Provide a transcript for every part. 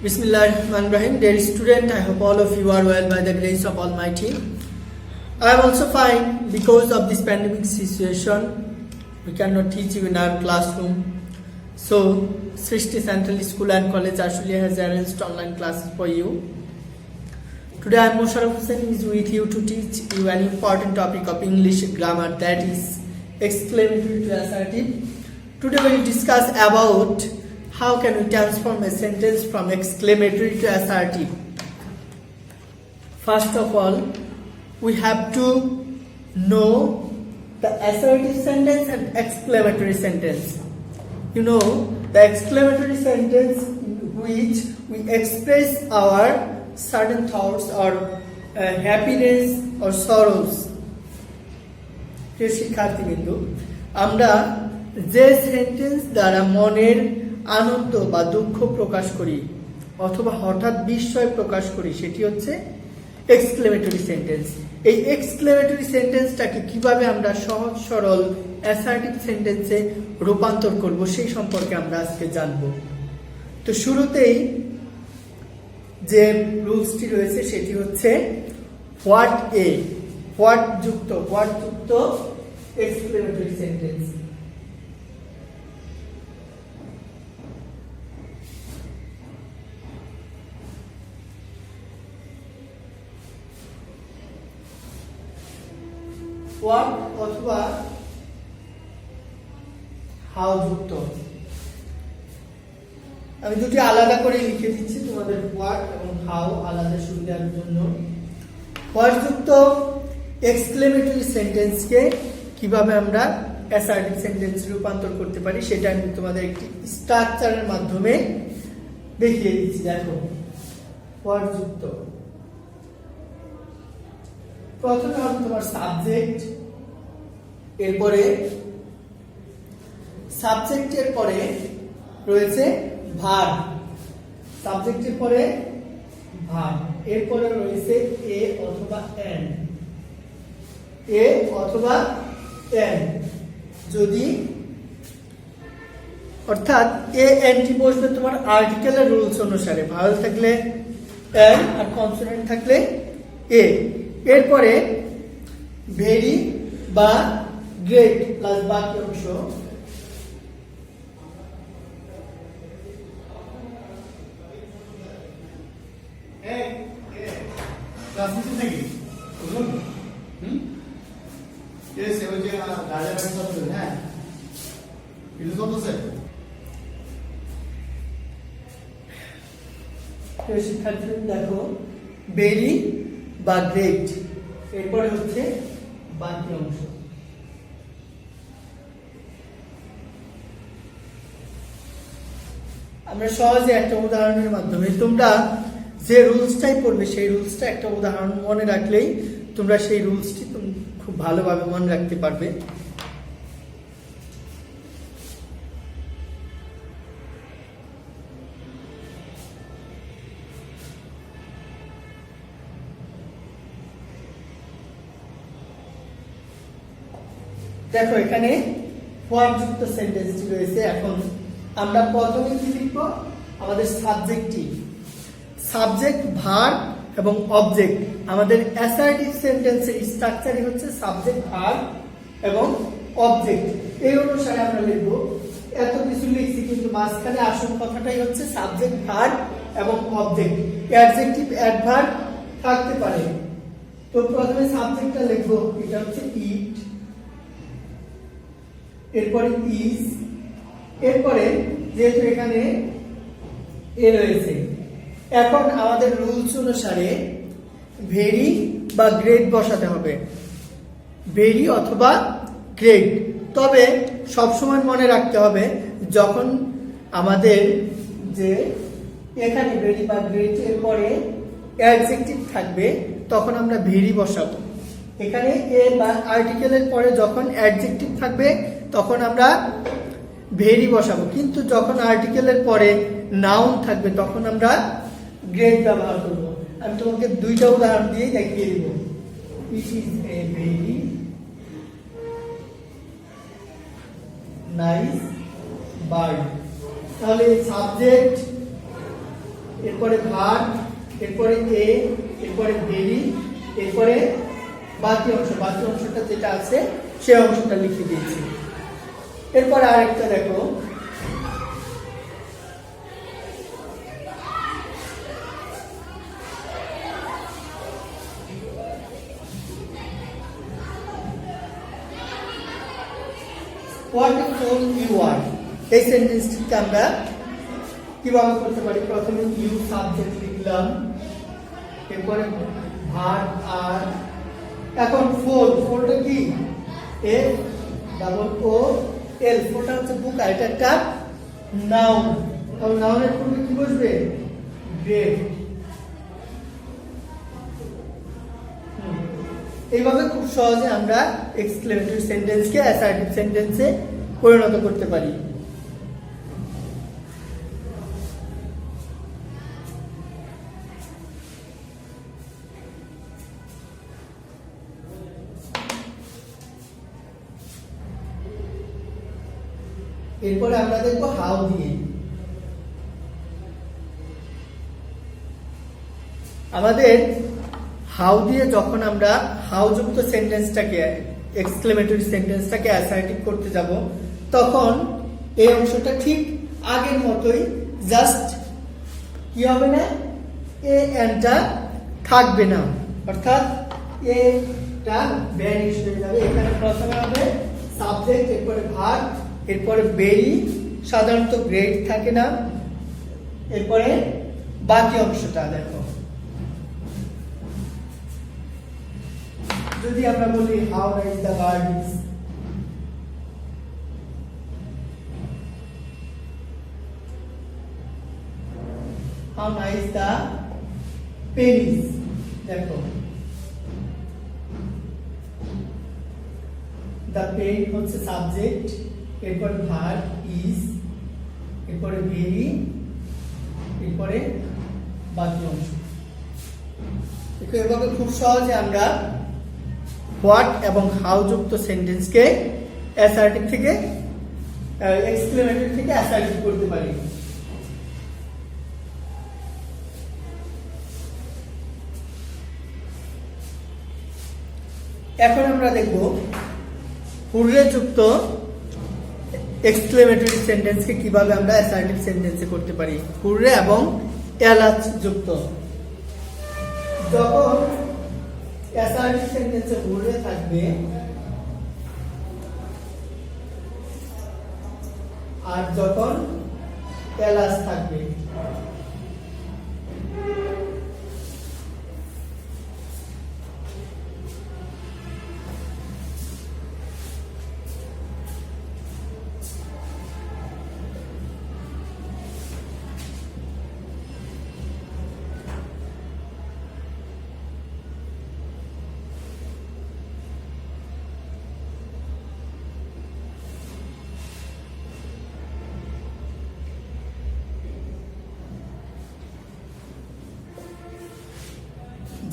Bismillahirrahmanirrahim. Dear student, I hope all of you are well by the grace of Almighty. I am also fine. Because of this pandemic situation, we cannot teach you in our classroom. So, Srishti Central School and College actually has arranged online classes for you. Today I am Musharraf Hussain is with you to teach you an important topic of English grammar, that is exclamatory to assertive. Today we will discuss about how can we transform a sentence from exclamatory to assertive. First of all, we have to know the assertive sentence and exclamatory sentence. You know, the exclamatory sentence in which we express our certain thoughts or happiness or sorrows. প্রিয় শিক্ষার্থীবৃন্দ, আমরা যে sentence দ্বারা মনের আনন্দ বা দুঃখ প্রকাশ করি অথবা হঠাৎ বিস্ময় প্রকাশ করি সেটি হচ্ছে এক্সক্লেমেটরি সেন্টেন্স। এই এক্সক্লেমেটরি সেন্টেন্সটাকে কিভাবে আমরা সহজ সরল অ্যাসার্টিভ সেন্টেন্সে রূপান্তর করব সেই সম্পর্কে আমরা আজকে জানব। তো শুরুতেই যে রুলসটি রয়েছে সেটি হচ্ছে হোয়াট যুক্ত এক্সক্লেমেটরি সেন্টেন্স। হোয়াট অথবা হাউ যুক্ত। আমি দুটি আলাদা করে লিখে দিচ্ছি তোমাদের, হোয়াট এবং হাউ আলাদা সুবিধার জন্য। হোয়াট যুক্ত এক্সক্লেমেটরি সেন্টেন্সকে কিভাবে আমরা অ্যাসার্টিভ সেন্টেন্সে রূপান্তর করতে পারি সেটা আমি তোমাদের একটি স্ট্রাকচারের মাধ্যমে দেখিয়ে দিচ্ছি। দেখো, হোয়াট যুক্ত প্রথমে হবে তোমার সাবজেক্ট, এরপরে সাবজেক্টের পরে রয়েছে ভার্ব, সাবজেক্টের পরে ভার্ব, এরপরে রয়েছে এ অথবা এন, যদি অর্থাৎ এ এনটি বসবে তোমার আর্টিকেলের রুলস অনুসারে, ভাওয়েল থাকলে এন আর কনসোনেন্ট থাকলে এ। এরপরে ভেরি বা গ্রেট প্লাস বাকি অংশ, শিক্ষার্থী দেখো ভেরি বা গ্রেট, এরপরে হচ্ছে বাকি অংশ। আমরা সহজে একটা উদাহরণের মাধ্যমে, তোমরা যে রুলসটাই পড়বে সেই রুলসটা একটা উদাহরণ মনে রাখলেই তোমরা সেই রুলসটি খুব ভালোভাবে মনে রাখতে পারবে। দেখো এখানে হোয়াট যুক্ত সেন্টেন্সটি রয়েছে। এখন আমরা প্রথমে কি লিখব, আমাদের সাবজেক্ট ভার্ব এবং অবজেক্ট। আমাদের অ্যাসার্টিভ সেন্টেন্সের স্ট্রাকচারই হচ্ছে সাবজেক্ট ভার্ব এবং অবজেক্ট। এই অনুসারে আমরা লিখব। এত কিছু লিখছি কিন্তু মাঝখানে আসল কথাটাই হচ্ছে সাবজেক্ট ভার্ব এবং অবজেক্ট। অ্যাডজেক্টিভ অ্যাডভার্ব থাকতে পারে। তো প্রথমে সাবজেক্টটা লিখব, এটা হচ্ছে ইট, এরপরে ইজ, এরপরে যেহেতু এখানে এ রয়েছে, এখন আমাদের রুলস অনুসারে ভেরি বা গ্রেট বসাতে হবে, ভেরি অথবা গ্রেট। তবে সবসময় মনে রাখতে হবে যখন আমাদের যে এখানে ভেরি বা গ্রেট এর পরে অ্যাডজেক্টিভ থাকবে তখন আমরা ভেরি বসাবো। এখানে এ বা আর্টিকেলের পরে যখন অ্যাডজেক্টিভ থাকবে তখন আমরা ভেরি বসাবো, কিন্তু যখন আর্টিকেলের পরে নাউন থাকবে তখন আমরা গ্রেট ব্যবহার করব। আমি তোমাকে দুইটা উদাহরণ দিয়ে দেখিয়ে দিব। ইট is a very nice bird. তাহলে সাবজেক্ট এরপরে ভার, এরপরে এ, এরপরে ভেরি, এরপরে বাকি অংশটা যেটা আছে সেই অংশটা লিখে দিয়েছি। এরপরে আরেকটা দেখো, what is phone you are, এই সেন্টেন্সটিকে আমরা কিভাবে করতে পারি? প্রথমে ইউ সাবজেক্ট লিখলাম, এরপরে ভার আর, এখন ফোরটা কি? এফ ডাবল ও এল, ফোরটা হচ্ছে বুক, আর এটা একটা নাউন। তাহলে নাউনের পূর্বে কি বসবে? গ্রেড। এইভাবে খুব সহজে আমরা এক্সক্লেমেটরি সেন্টেন্সকে অ্যাসার্টিভ সেন্টেন্সে পরিণত করতে পারি। এরপরে আমরা দেখবো হাউ দিয়ে। আমাদের হাউ দিয়ে যখন আমরা হাউ যুক্ত সেন্টেন্সটাকে, এক্সক্লেমেটরি সেন্টেন্সটাকে অ্যাসার্টিভ করতে যাব, তখন এই অংশটা ঠিক আগের মতোই, জাস্ট কি হবে না, এ এন্ডটা থাকবে না, অর্থাৎ এটা ভ্যানিশ হয়ে যাবে। এখানে প্রথমে হবে সাবজেক্ট, এরপরে ভার্ব, এরপরে বেরি, সাধারণত গ্রেড থাকে না, এরপরে বাকি অংশটা দেখো। যদি আমরা বলি how nice the bird is, how nice the pen is, দেখো দ্য পেন হচ্ছে সাবজেক্ট, এরপর ভার্ব ইজ, এরপরে ভেরি, এরপরে বাকি অংশ। এভাবে খুব সহজে আমরা হোয়াট এবং হাউ যুক্ত সেন্টেন্সকে অ্যাসার্টিভ থেকে, এক্সক্লেমেটরি থেকে অ্যাসার্টিভ করতে পারি। এখন আমরা দেখব হুররে যুক্ত এক্সক্লেমেটরি সেন্টেন্সকে কিভাবে আমরা অ্যাসার্টিভ সেন্টেন্সে করতে পারি। হুররে এবং এলাচ যুক্ত, যখন অ্যাসার্টিভ সেন্টেন্সে হুররে থাকবে আর যখন এলাচ থাকবে,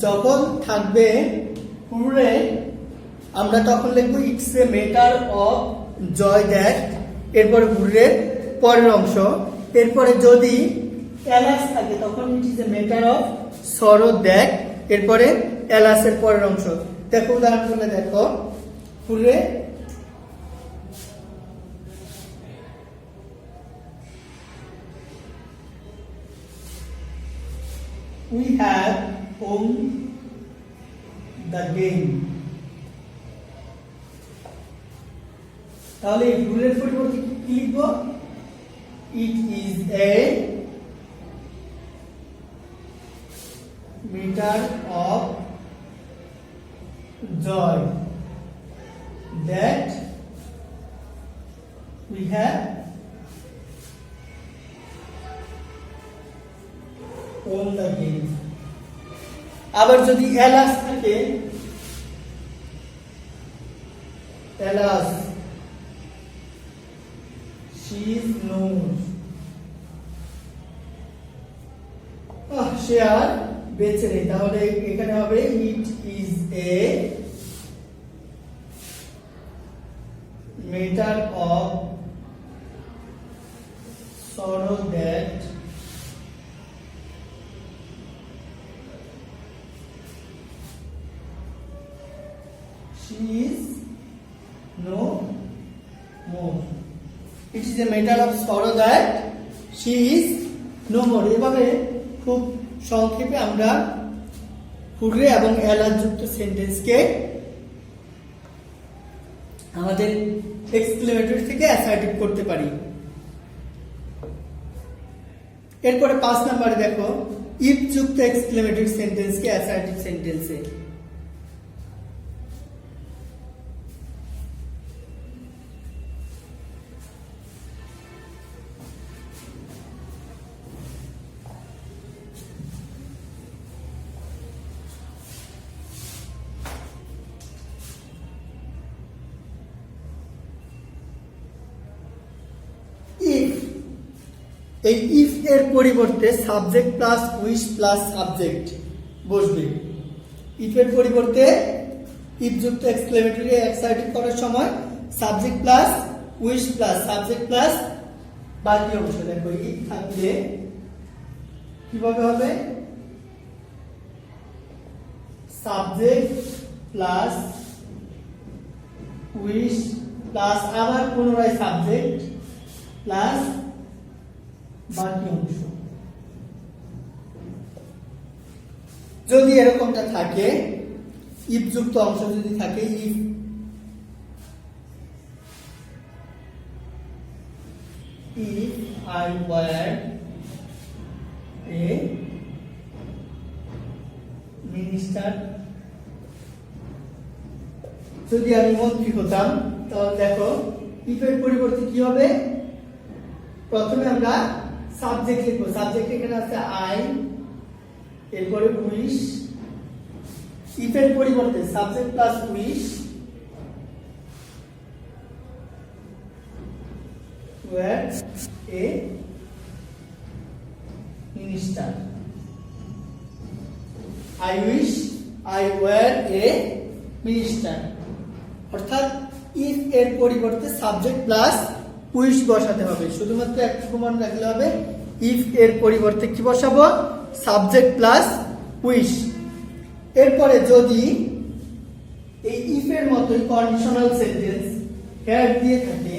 যখন থাকবে হুররে, আমরা তখন লিখবো it's a matter of joy that, এরপরে হুররের পরের অংশ। এরপরে যদি এলাস থাকে তখন it is a matter of sorrow that, এরপরে এলাসের পরের অংশ। দেখো উদাহরণ করে দেখো, hurray we have won the game, তাহলে এই রুলের পরিবর্তে কি লিখব? It is a matter of joy that we have won the game। আবার যদি এলাস থাকে, এলাস she is knows, সে আর বেঁচে নেই, তাহলে এখানে হবে it is a matter of sorrow that She is no more. It is a matter of sorrow that she is no more. এভাবে খুব সংক্ষেপে আমরা হুররে এবং এলাজ যুক্ত সেন্টেন্সকে আমাদের এক্সক্লেমেটরি থেকে অ্যাসার্টিভ করতে পারি। এরপরে 5 নম্বরে দেখো ইফ যুক্ত এক্সক্লেমেটরি সেন্টেন্সকে অ্যাসার্টিভ সেন্টেন্সে। এই ইফ এর পরিবর্তে subject plus wish plus subject বসবে। ইফ এর পরিবর্তে ইফ যুক্ত এক্সক্লেমেটরি অ্যাসার্টিভ করার সময় subject plus wish plus subject plus বাকি অংশ। দেখো ইফ থাকলে কিভাবে হবে? সাবজেক্ট প্লাস উইশ প্লাস আবার পুনরায় সাবজেক্ট প্লাস বাকি অংশ। যদি এরকমটা থাকে, ইফ যুক্ত অংশ যদি থাকে, if I were a minister, যদি আমি মন্ত্রী হতাম, তাহলে দেখো ইফ এর পরিবর্তে কি হবে? প্রথমে আমরা সাবজেক্ট লিখবো। সাবজেক্ট এখানে আছে আই, এরপরে উইশ। ইফ এর পরিবর্তে subject plus wish, were a minister. I wish I were a minister. অর্থাৎ ইফ এর পরিবর্তে সাবজেক্ট প্লাস উইশ বসাতে হবে। শুধুমাত্র একটু মনে রাখলে হবে, ইফ এর পরিবর্তে কি বসাবো? Subject plus wish. এরপরে যদি এই ইফ এর মতোই কন্ডিশনাল সেন্টেন্স হ্যাড দিয়ে থাকে,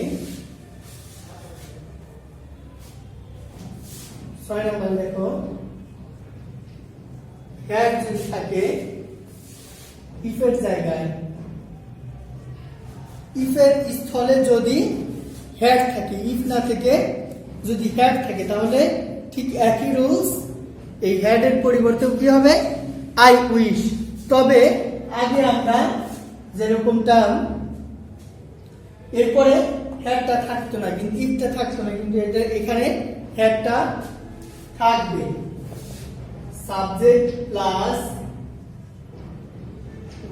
6 নম্বর দেখো, হ্যাড যদি থাকে ইফ এর জায়গায়, ইফ এর স্থলে যদি হ্যাড থাকে, ইফ না থেকে যদি হ্যাড থাকে, তাহলে ঠিক একই রুলস। এই হ্যাড এর পরিবর্তে কি হবে? I wish. তবে আগে আমরা যেরকমটা, এরপরে হ্যাডটা থাকতো না, কিন্তু ইফটা থাকতো না, কিন্তু এটা এখানে হ্যাডটা থাকবে। Subject plus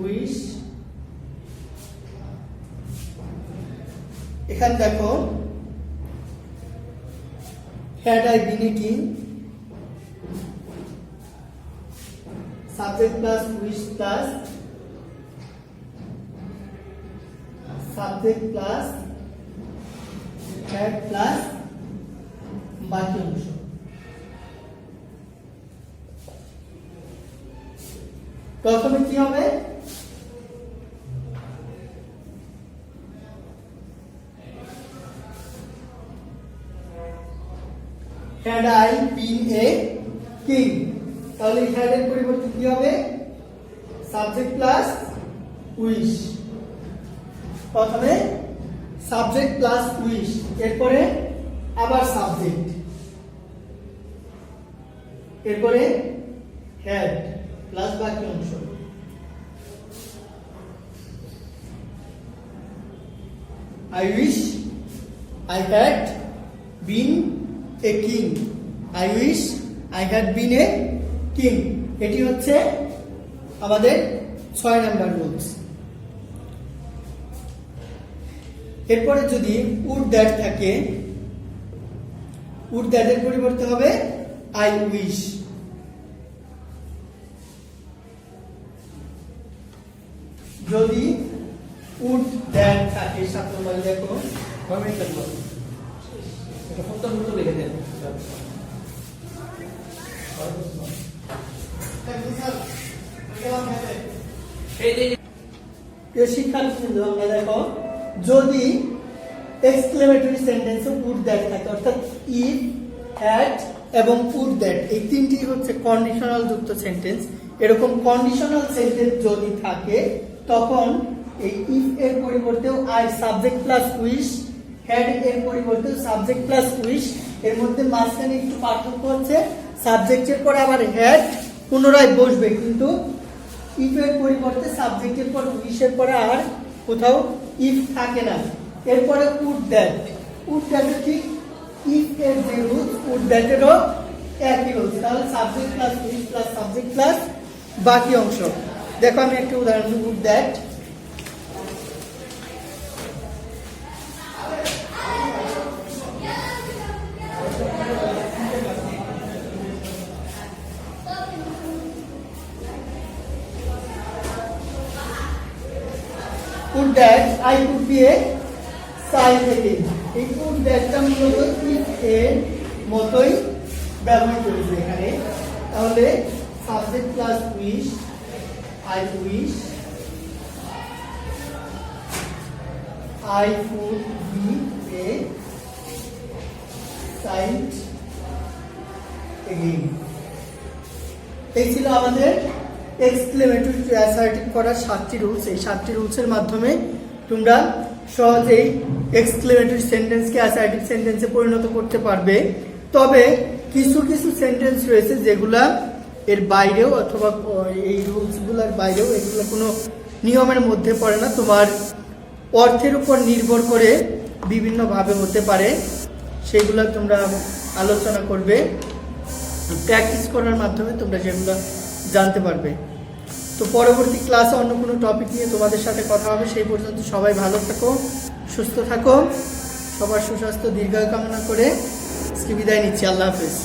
wish. এখানে দেখো had I been a king, subject plus wish plus subject plus had plus বাকি অংশ। প্রথমে কি হবে? had I been a king, তাহলে had এর পরিবর্তে কি হবে? Subject plus wish. প্রথমে সাবজেক্ট প্লাস উইশ, এরপরে আবার সাবজেক্ট, এরপরে had প্লাস বাকি অংশ। I wish I had been a king. I wish I had been a king. এটি হচ্ছে আমাদের 6 নাম্বার রুলস। এরপরে যদি would that থাকে, would that এর পরিবর্তে হবে I wish। যদি would that থাকে, 7 নম্বরে দেখো, কমেন্ট করো, এটা ফটো ফটো লিখে দেন। প্রিয় শিক্ষার্থীবৃন্দ, আমরা দেখো যদি এক্সক্লেমেটরি সেন্টেন্সে উড দ্যাট থাকে, অর্থাৎ ইফ, হ্যাড এবং উড দ্যাট, এই তিনটি হচ্ছে কন্ডিশনাল যুক্ত সেন্টেন্স। এরকম কন্ডিশনাল সেন্টেন্স যদি থাকে তখন এই ইফ এর পরিবর্তেও I subject plus wish, had এর পরিবর্তেও সাবজেক্ট প্লাস উইশ, এর মধ্যে মাঝখানে একটু পার্থক্য হচ্ছে সাবজেক্টের পরে আবার হ্যাড পুনরায় বসবে, কিন্তু ইফ এর পরিবর্তে সাবজেক্টের পর উইশের পরে আর কোথাও ইফ থাকে না। এরপরে উড দ্যাট, উড দ্যাটের ঠিক ইফ এর যে রুলস উড দ্যাটেরও একই রুলস, তাহলে subject plus wish plus subject plus বাকি অংশ। দেখো আমি একটা উদাহরণ দিই, would that, would that I could be a child again. এই would that-টা মূলত if এর মতোই ব্যবহার করেছে এখানে। তাহলে subject plus wish, I wish I could be a child again. এই ছিল আমাদের এক্সক্লেমেটরি টু অ্যাসার্টিভ করার 7টি রুলস। এই 7টি রুলসের মাধ্যমে তোমরা সহজেই এক্সক্লেমেটরি সেন্টেন্সকে অ্যাসার্টিভ সেন্টেন্সে পরিণত করতে পারবে। তবে কিছু কিছু সেন্টেন্স রয়েছে যেগুলা এর বাইরেও, অথবা এই রুলসগুলোর বাইরেও, এগুলো কোনো নিয়মের মধ্যে পড়ে না, তোমার অর্থের উপর নির্ভর করে বিভিন্নভাবে হতে পারে। সেগুলো তোমরা আলোচনা করবে, প্র্যাকটিস করার মাধ্যমে তোমরা সেগুলো জানতে পারবে। তো পরবর্তী ক্লাসে অন্য কোনো টপিক নিয়ে তোমাদের সাথে কথা হবে। সেই পর্যন্ত সবাই ভালো থাকো, সুস্থ থাকো, সবার সুস্বাস্থ্য দীর্ঘায়ু কামনা করে আজকে বিদায় নিচ্ছি। আল্লাহ হাফেজ।